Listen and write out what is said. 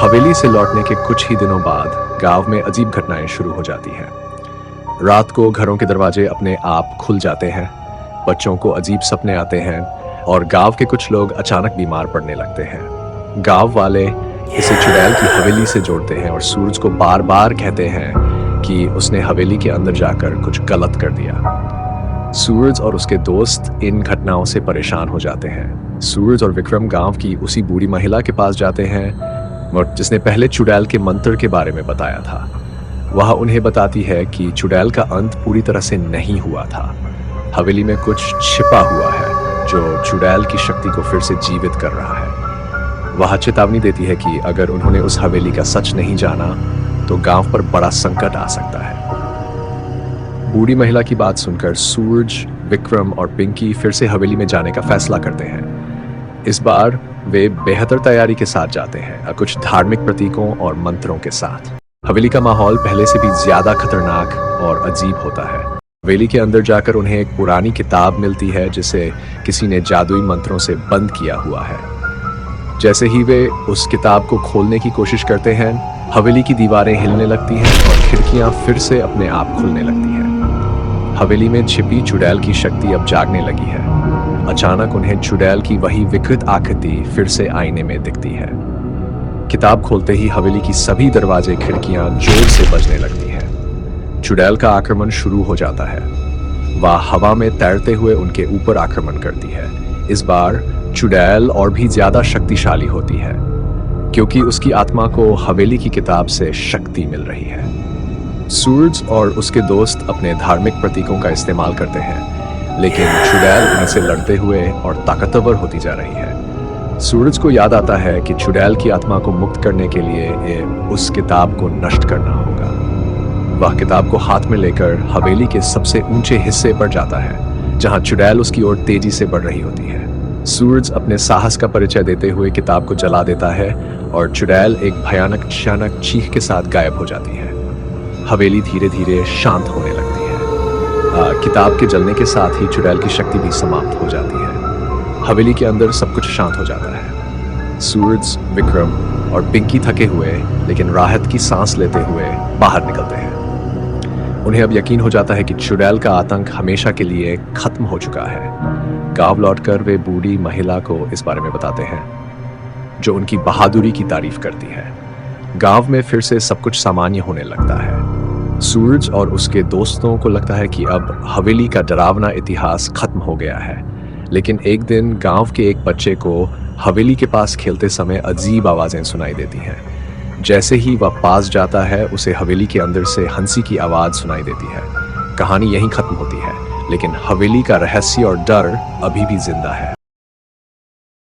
हवेली से लौटने के कुछ ही दिनों बाद गांव में अजीब घटनाएं शुरू हो जाती हैं। रात को घरों के दरवाजे अपने आप खुल जाते हैं, बच्चों को अजीब सपने आते हैं और गांव के कुछ लोग अचानक बीमार पड़ने लगते हैं। गांव वाले इसे चुड़ैल की हवेली से जोड़ते हैं और सूरज को बार बार कहते हैं कि उसने हवेली के अंदर जाकर कुछ गलत कर दिया। सूरज और उसके दोस्त इन घटनाओं से परेशान हो जाते हैं। सूरज और विक्रम गांव की उसी बूढ़ी महिला के पास जाते हैं जिसने पहले चुड़ैल के मंत्र के बारे में बताया था। वह उन्हें बताती है कि चुड़ैल का अंत पूरी तरह से नहीं हुआ था। हवेली में कुछ छिपा हुआ है जो चुड़ैल की शक्ति को फिर से जीवित कर रहा है। वह चेतावनी देती है कि अगर उन्होंने उस हवेली का सच नहीं जाना तो गांव पर बड़ा संकट आ सकता है। बूढ़ी महिला की बात सुनकर सूरज, विक्रम और पिंकी फिर से हवेली में जाने का फैसला करते हैं। इस बार वे बेहतर तैयारी के साथ जाते हैं, कुछ धार्मिक प्रतीकों और मंत्रों के साथ। हवेली का माहौल पहले से भी ज्यादा खतरनाक और अजीब होता है। हवेली के अंदर जाकर उन्हें एक पुरानी किताब मिलती है जिसे किसी ने जादुई मंत्रों से बंद किया हुआ है। जैसे ही वे उस किताब को खोलने की कोशिश करते हैं, हवेली की दीवारें हिलने लगती हैं और खिड़कियां फिर से अपने आप खुलने लगती हैं। हवेली में छिपी चुड़ैल की शक्ति अब जागने लगी है। अचानक उन्हें चुड़ैल की वही विकृत आकृति फिर से आईने में दिखती है। किताब खोलते ही हवेली की सभी दरवाजे, खिड़कियां जोर से बजने लगती हैं। चुड़ैल का आक्रमण शुरू हो जाता है। वह हवा में तैरते हुए उनके ऊपर आक्रमण करती है। इस बार चुड़ैल और भी ज्यादा शक्तिशाली होती है क्योंकि उसकी आत्मा को हवेली की किताब से शक्ति मिल रही है। सूरज और उसके दोस्त अपने धार्मिक प्रतीकों का इस्तेमाल करते हैं, लेकिन चुड़ैल उनसे लड़ते हुए और ताकतवर होती जा रही है। सूरज को याद आता है कि चुड़ैल की आत्मा को मुक्त करने के लिए उस किताब को नष्ट करना होगा। वह किताब को हाथ में लेकर हवेली के सबसे ऊंचे हिस्से पर जाता है जहां चुड़ैल उसकी ओर तेजी से बढ़ रही होती है। सूरज अपने साहस का परिचय देते हुए किताब को जला देता है और चुड़ैल एक भयानक चीख के साथ गायब हो जाती है। हवेली धीरे धीरे शांत होने लगती है। किताब के जलने के साथ ही चुड़ैल की शक्ति भी समाप्त हो जाती है। हवेली के अंदर सब कुछ शांत हो जाता है। सूरज, विक्रम और पिंकी थके हुए लेकिन राहत की सांस लेते हुए बाहर निकलते हैं। उन्हें अब यकीन हो जाता है कि चुड़ैल का आतंक हमेशा के लिए खत्म हो चुका है। गांव लौटकर वे बूढ़ी महिला को इस बारे में बताते हैं जो उनकी बहादुरी की तारीफ करती है। गांव में फिर से सब कुछ सामान्य होने लगता है। सूरज और उसके दोस्तों को लगता है कि अब हवेली का डरावना इतिहास खत्म हो गया है। लेकिन एक दिन गांव के एक बच्चे को हवेली के पास खेलते समय अजीब आवाजें सुनाई देती हैं। जैसे ही वह पास जाता है, उसे हवेली के अंदर से हंसी की आवाज सुनाई देती है। कहानी यहीं खत्म होती है, लेकिन हवेली का रहस्य और डर अभी भी जिंदा है।